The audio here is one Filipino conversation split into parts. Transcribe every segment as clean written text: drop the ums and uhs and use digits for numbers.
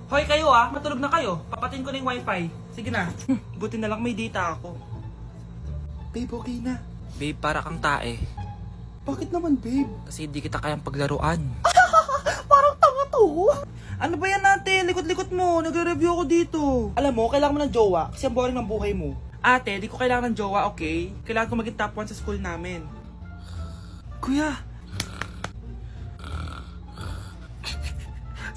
Hoy kayo matulog na kayo. Papatin ko na yung wifi. Sige na. Buti na lang may data ako. Babe, okay na. Babe, para kang tae. Bakit naman, babe? Kasi hindi kita kayang paglaruan. Parang tanga to. Ano ba yan natin? Likot-likot mo. Nagre-review ako dito. Alam mo, kailangan mo ng jowa kasi ang boring ng buhay mo. Ate, di ko kailangan ng jowa, okay? Kailangan ko maging top 1 sa school namin. Kuya!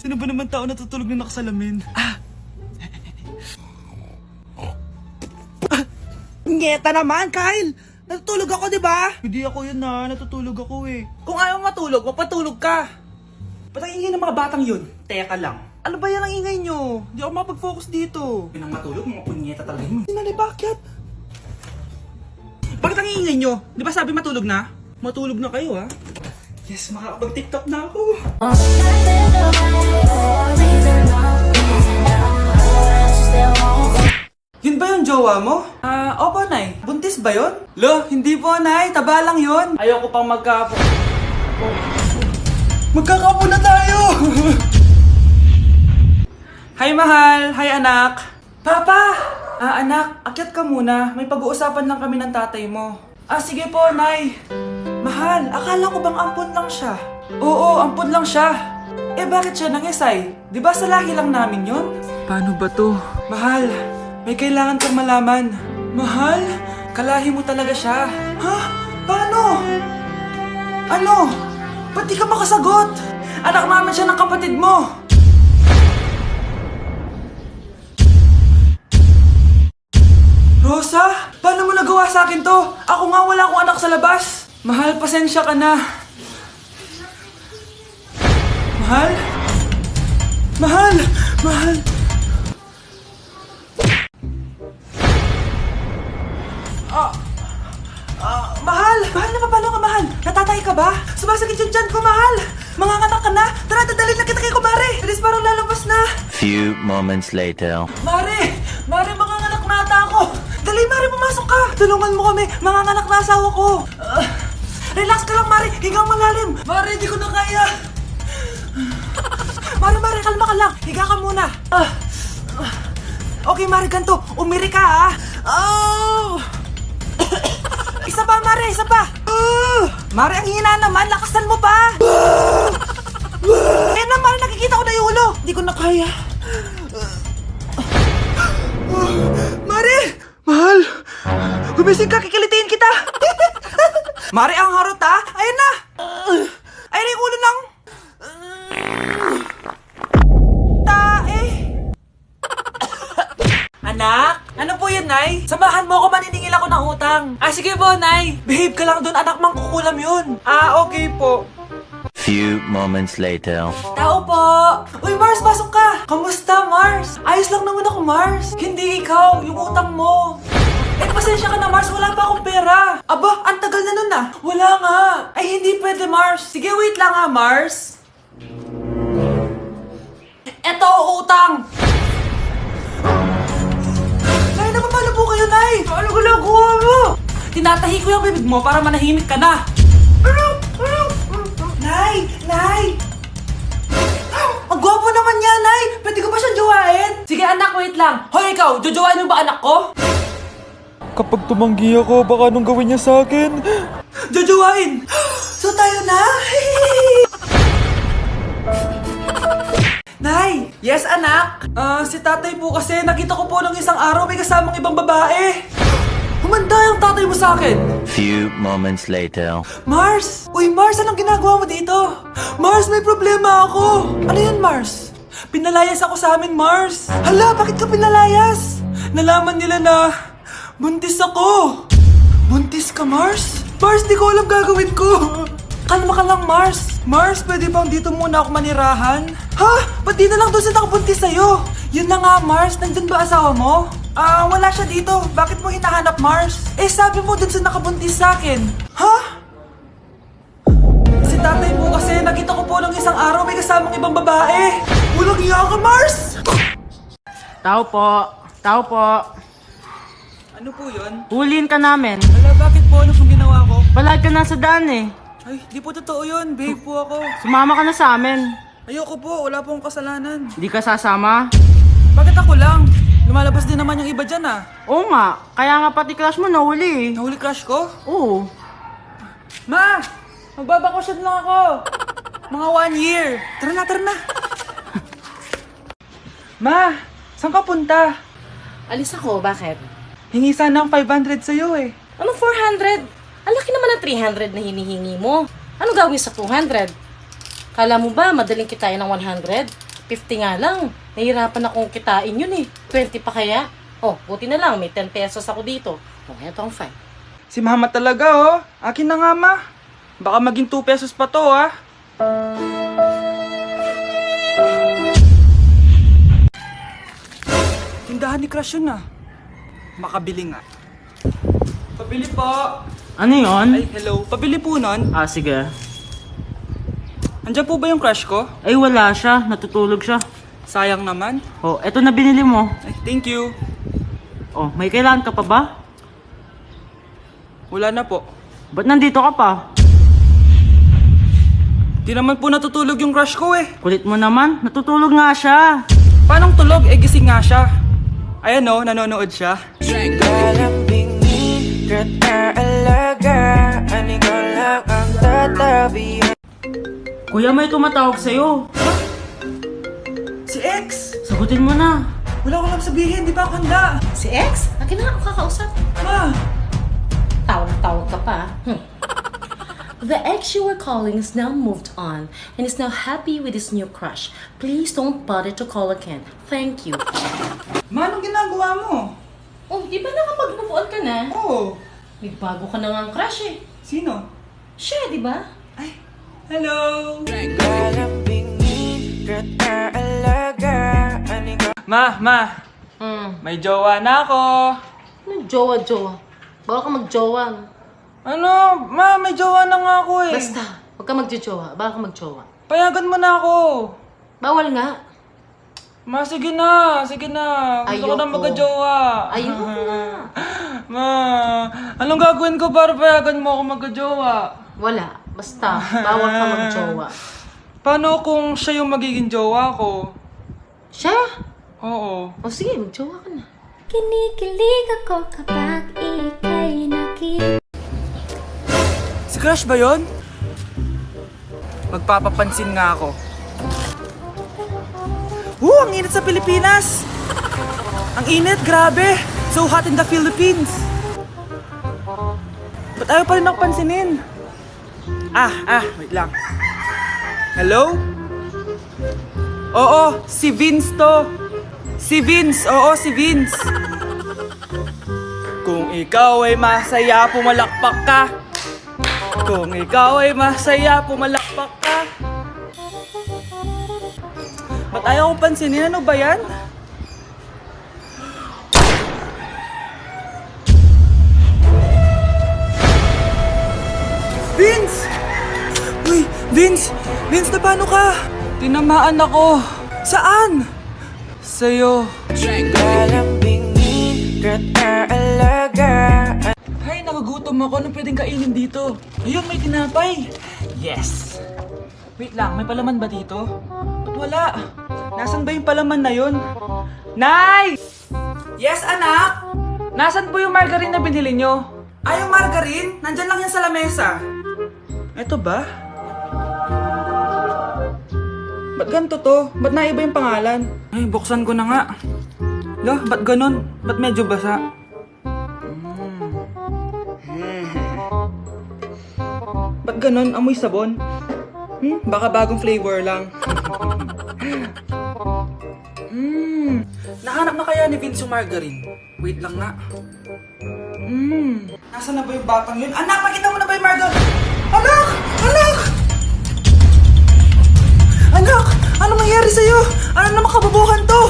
Sino ba naman tao natutulog na nakasalamin? Ngeta naman, Kyle! Natutulog ako, di ba? Hindi ako yun natutulog ako eh. Kung ayaw matulog, magpatulog ka. Ba't ang ingay ng mga batang yun? Teka lang. Ano ba yan ang ingay nyo? Hindi ako mapag-focus dito. Pinang matulog, mga punyeta talaga yun. Sinali, bakit? Bakit ang ingay nyo? Di ba sabi matulog na? Matulog na kayo Yes, makakapag-tiktok na ako. Yun ba yung jowa mo? Opo, Nay. Buntis ba yun? Lo, hindi po, Nay. Taba lang yun. Ayoko pang Magkakapo na tayo! Hi, mahal. Hi, anak. Papa! Anak, akyat ka muna. May pag-uusapan lang kami ng tatay mo. Sige po, Nay. Mahal, akala ko bang ampon lang siya? Oo, ampon lang siya. Bakit siya nangisay? Di ba sa lahi lang namin yun? Paano ba to? Mahal, may kailangan kang malaman. Mahal, kalahi mo talaga siya. Ha? Paano? Ano? Ba't di ka makasagot? Anak naman siya ng kapatid mo. Rosa, paano mo nagawa sa akin to? Ako nga wala akong anak sa labas. Mahal, pasensya ka na. Mahal? Mahal! Mahal! Mahal! Mahal na paano ka, mahal? Natatay ka ba? Sumasakit yung tiyan ko, mahal! Manganganak ka na? Tara, dadalhin na kita kay kumare! Bilis, parang lalabas na! Few moments later. Mare! Mare, manganganak na ata ako! Dali, Mare, pumasok ka! Tulungan mo kami! Manganganak na asawa ko! Relax ka lang, Mare! Higang malalim! Mare, di ko na kaya! Mare, kalma ka lang! Higa ka muna! Okay, Mare, ganito! Umiri ka, Oh! Isa pa, Mare! Isa pa! Mare, ang hina naman! Lakasan mo pa! Na, Mare, nakikita ko na yung ulo! Di ko na kaya! Mare! Mahal! Gumising ka, kikilitiin kita! Mare, ang harot Ayun na! Ayun na yung ulo ng... Tae! Anak? Ano po yun, Nay? Samahan mo ako, maniningil ako ng utang. Sige po, Nay. Behave ka lang dun, anak, mangkukulam yun. Okay po. Few moments later. Tao po! Uy, Mars, pasok ka! Kamusta, Mars? Ayos lang naman ako, Mars. Hindi ikaw, yung utang mo. Pasensya ka na, Mars. Wala pa akong pera. Aba, ang tagal na nun Wala nga. Ay, hindi pwede, Mars. Sige, wait lang Mars. Eto, utang. Nay, napapalo po kayo, Nay. Ano ginagawa mo? Tinatahi ko yung bibig mo para manahimik ka na. Nay! Ang gwapo naman niya, Nay! Pwede ko ba siyang jowain? Sige, anak, wait lang. Hoy, ikaw, jojowain mo ba anak ko? Kapag tumanggi ako, baka anong gawin niya sa akin? Jojowain! So tayo na? Nay! Yes, anak? Si tatay po kasi nakita ko po ng isang araw may kasamang ibang babae. Humanda yung tatay mo sa akin. Few moments later. Mars! Uy, Mars, anong ginagawa mo dito? Mars, may problema ako. Ano yun, Mars? Pinalayas ako sa amin, Mars. Hala, bakit ka pinalayas? Nalaman nila na buntis ako. Buntis ka, Mars? Mars, di ko alam gagawin ko. Kalma ka lang, Mars. Mars, pwede bang dito muna ako manirahan? Ha? Ba't di na lang doon sa nakabuntis sa'yo? Yun na nga, Mars. Nandun ba asawa mo? Wala siya dito. Bakit mo hinahanap, Mars? Sabi mo dun sa nakabuntis sa akin. Ha? Si tatay mo kasi nakita ko po ng isang araw may kasamang ibang babae. Walang iya ka, Mars! Tao po. Ano po yun? Huliin ka namin. Wala, bakit po? Ano pong ginawa ko? Palag ka na sa daan eh. Ay, di po totoo yun. Babe po ako. Sumama ka na sa amin. Ayoko po, wala pong kasalanan. Hindi ka sasama? Bakit ako lang? Lumalabas din naman yung iba dyan ah. Oo nga, kaya nga pati crush mo nahuli eh. Nahuli crush ko? Oo. Ma! Magbabakasyon lang ako! Mga 1 year. Tara na, tara na. Ma! Saan ka punta? Alis ako, bakit? Hingi sana ang 500 sa'yo eh. Ano 400? Ang laki naman ng 300 na hinihingi mo. Ano gawin sa 200? Kala mo ba madaling kitain ng 100? 50 nga lang. Nahihirapan akong kitain yun eh. 20 pa kaya? Oh, buti na lang. May 10 pesos ako dito. Oh, eto ang 5. Si mama talaga oh. Akin na nga ma. Baka maging 2 pesos pa to ah. Tindahan ni Crush yun ah. Makabili nga. Pabili po. Ano yon? Ay, hello. Pabili po nun. Ah, sige. Andiyan po ba yung crush ko? Ay, wala siya. Natutulog siya. Sayang naman. Oh, eto na binili mo. Ay, thank you. Oh, may kailangan ka pa ba? Wala na po. Ba't nandito ka pa? Di naman po natutulog yung crush ko eh. Kulit mo naman. Natutulog nga siya. Paanong tulog? Eh, gising nga siya. Ayan oh, nanonood siya. Kuya, may tumatawag sa'yo. Si X! Sagutin mo na. Wala ko lang sabihin, di pa ako handa. Si X? Akin na nga ako kakausap. Ma! Tawag ka pa. The ex you were calling is now moved on and is now happy with his new crush. Please don't bother to call again. Thank you. Ma, anong ginagawa mo? Oh, di ba nakapag-move on ka na? Oo. May bago ka na nga ang crush eh. Sino? Siya, di ba? Ay, hello! Ma, may jowa na ako. Ano jowa-jowa? Baka ka mag-jowa. No? Ano? Ma, may jowa na nga ako eh. Basta, huwag ka mag-jowa. Baka ka mag-jowa. Payagan mo na ako. Bawal nga. Ma, sige na. Sige na. Gusto ko na Ayoko. magka-jowa. Ayoko na. Ma, anong gagawin ko para payagan mo ako magka-jowa? Wala. Basta, bawal ka mag-jowa. Paano kung siya yung magiging jowa ko? Siya? Oo. O sige, mag-jowa ka na. Kinikilig ako kapag ika'y nakita. Si Crush ba yun? Magpapapansin nga ako. Ang init sa Pilipinas! Ang init, grabe! So hot in the Philippines! Ba't ayaw pa rin ako pansinin? Wait lang. Hello? Oo, si Vince to. Si Vince, oo, si Vince. Kung ikaw ay masaya, pumalakpak ka. Kung ikaw ay masaya, pumalakpak ka. Ba't ayaw ko pansinin? Ano ba yan? Vince! Uy, Vince! Vince, na paano ka? Tinamaan ako. Saan? Sa'yo. Hay, nagugutom ako. Anong pwedeng kainin dito? Ayun, may tinapay. Yes! Wait lang, may palaman ba dito? Ba't wala? Nasaan ba yung palaman na yun? Nay! Yes, anak? Nasaan po yung margarine na binili nyo? Ay, yung margarine? Nandyan lang yan sa lamesa. Eto ba? Ba't ganito to? Ba't naiba yung pangalan? Ay, buksan ko na nga. Lo, ba't ganun? Ba't medyo basa? Ba't ganun? Amoy sabon? Baka bagong flavor lang. Nahanap na kaya ni Vince yung margarine? Wait lang nga. Nasaan na ba yung batang yun? Anak, nakita mo na ba yung margarine? Anak! Anak! Anak! Ano nangyari sa'yo? Ano naman kababuhan to?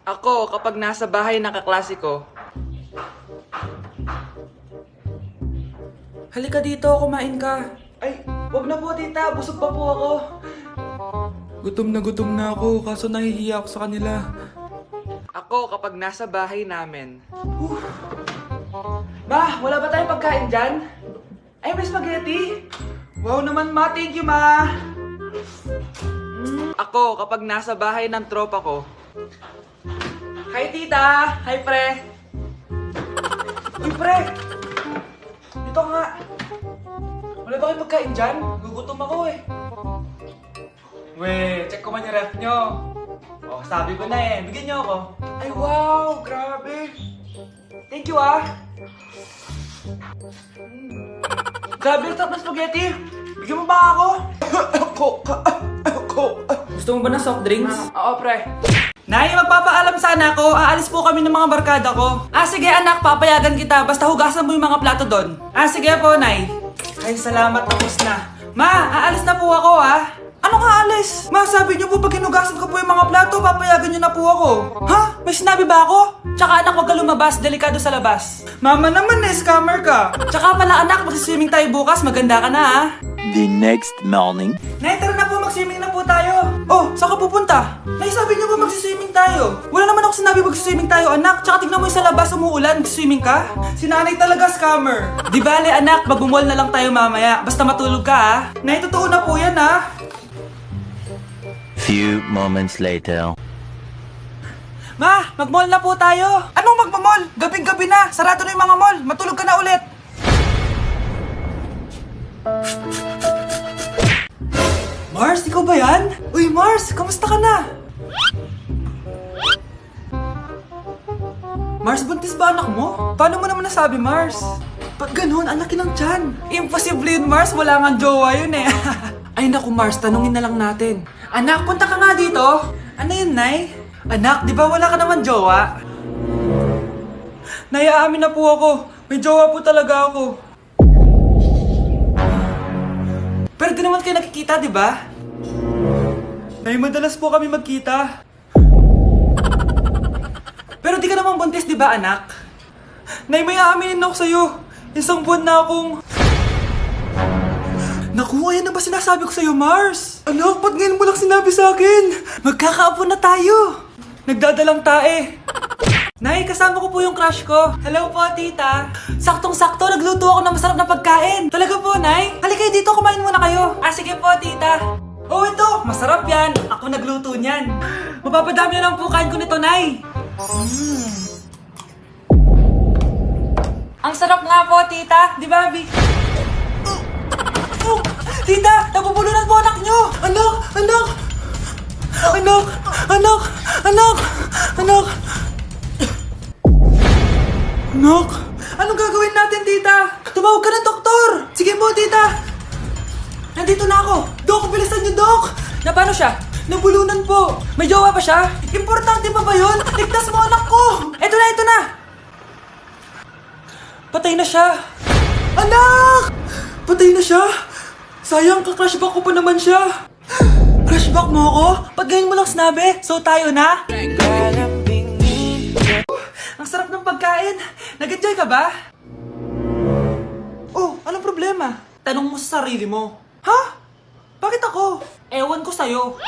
Ako, kapag nasa bahay ng kaklase ko, halika dito, kumain ka. Ay, wag na po tita, busog pa po ako. Gutom na ako, kaso nahihiya ako sa kanila. Ako, kapag nasa bahay namin. Ma, wala ba tayong pagkain dyan? Ay, may spaghetti? Wow naman, ma. Thank you, ma. Ako, kapag nasa bahay ng tropa ko. Hi, tita. Hi, pre. Uy, pre. Dito nga. Wala ba kayong pagkain dyan? Gugutom ako eh. Weh, check ko man yung ref nyo. Oh, sabi ko na eh. Bigyan nyo ako. Ay, wow. Grabe. Thank you, ah. Grabe, ang sarap na spaghetti. Bigyan mo ba ako? Gusto mo ba ng soft drinks? Oo, pre. Nay, magpapaalam sana ako. Aalis po kami ng mga barkada ko. Sige anak, papayagan kita. Basta hugasan mo yung mga plato doon. Sige po, Nay. Ay, salamat. Tapos na. Ma, aalis na po ako, Anong aalis? Ma, sabi niyo po pag hinugasan ko po yung mga plato, papayagan niyo na po ako. Ha? May sinabi ba ako? Tsaka anak, huwag ka lumabas. Delikado sa labas. Mama naman scammer ka. Tsaka pala anak, magsiswimming tayo bukas. Maganda ka na, The next morning. Nay, tara na po, mag-swimming na po tayo. Oh, saan ka pupunta? Nay, sabi niyo ba mag-swimming tayo? Wala naman ako sinabi mag-swimming tayo, anak. Tsaka tignan mo yung sa labas, umuulan, mag-swimming ka? Si nanay talaga scammer. Di bale, anak, mag-mall na lang tayo mamaya. Basta matulog ka, Nay, totoo na po yan, Few moments later. Ma, mag-mall na po tayo. Anong mag-mall? Gabing-gabi na. Sarado na yung mga mall. Matulog ka na ulit. Mars, ikaw ba yan? Uy, Mars, kamusta ka na? Mars, buntis ba anak mo? Paano mo naman nasabi, Mars? Ba't ganun? Ang laki ng tiyan. Imposible yun, Mars. Wala nga jowa yun eh. Ay naku, Mars, tanungin na lang natin. Anak, punta ka nga dito. Ano yun, Nay? Anak, di ba wala ka naman jowa? Nay, aamin na po ako. May jowa po talaga ako. Pero di naman kayo nakikita, di ba? Nay, madalas po kami magkita. Pero di ka naman buntis, di ba, anak? Nay, may aaminin ako sa'yo. Isang buwan na akong... Naku, ayan na ba sinasabi ko sa'yo, Mars? Anak, ba't ngayon mo lang sinabi sa akin? Magkakaapo na tayo. Nagdadalang tae. Nay, kasama ko po yung crush ko. Hello po, tita. Saktong-sakto, nagluto ako ng masarap na pagkain. Talaga po, Nay? Halika kayo dito, kumain muna kayo. Sige po, tita. Oh, ito, masarap yan. Ako nagluto niyan. Mapapadami na lang po kain ko nito, Nay. Ang sarap nga po, tita. Di ba, Bi? Oh, tita, nabubulunan po anak nyo. Anak, anak. Anak, anak, anak, anak. Anak, anong gagawin natin, tita? Tumawag ka ng doktor. Sige po, tita. Nandito na ako. Dok, bilisan niyo, Dok. Na paano siya? Nabulunan po. May jowa ba siya? Importante pa ba yun? Ligtas mo anak ko. Ito na, ito na. Patay na siya. Anak! Patay na siya. Sayang, ka-crushback ko pa naman siya. Crushback mo ako? Pag ganyan mo lang sinabi, so tayo na? Ang sarap ng pagkain. Nag-enjoy ka ba? Oh, anong problema? Tanong mo sa sarili mo. Ha? Bakit ako? Ewan ko sa'yo.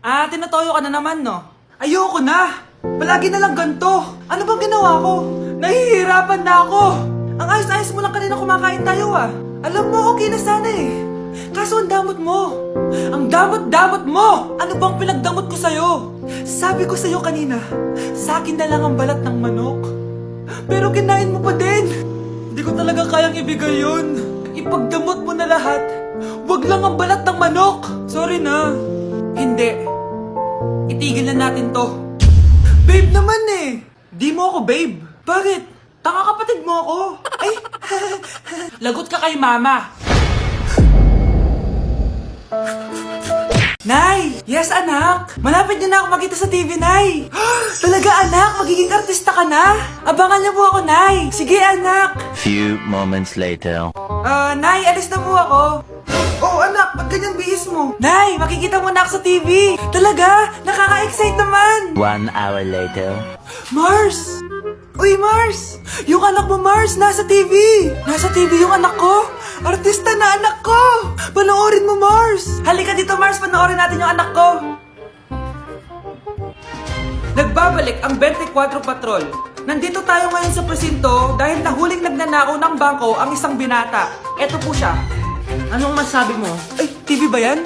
Tinatoyo ka na naman, no? Ayoko na. Palagi na lang ganito. Ano bang ginawa ko? Nahihirapan na ako. Ang ayos-ayos mo lang kanina kumakain tayo, Alam mo, okay na sana eh. Kaso ang damot mo. Ang damot-damot mo! Ano bang pinagdamot ko sa'yo? Sabi ko sa'yo kanina, sa akin na lang ang balat ng manok. Pero kinain mo pa din. Hindi ko talaga kayang ibigay yun. Ipagdamot mo na lahat. Wag lang ang balat ng manok. Sorry na. Hindi. Itigil na natin to. Babe naman eh. Di mo ako babe. Bakit? Tanga kapatid mo ako. Ay, lagot ka kay mama. Nay! Yes, anak! Malapit niyo na ako makita sa TV, Nay! Talaga, anak! Magiging artista ka na! Abangan niyo po ako, Nay! Sige, anak! Few moments later. Nay, alis na po ako! Oh, anak! Ba't ganyan bihis mo? Nay! Makikita mo na ako sa TV! Talaga! Nakaka-excite naman! 1 hour later. Mars! Uy, Mars! Yung anak mo, Mars, nasa TV! Nasa TV yung anak ko! Artista na anak ko! Panoorin mo, Mars! Halika dito, Mars, panoorin natin yung anak ko! Nagbabalik ang 24 Patrol. Nandito tayo ngayon sa presinto dahil nahuling nagnanakaw ng bangko ang isang binata. Eto po siya. Anong masabi mo? Ay, TV ba yan?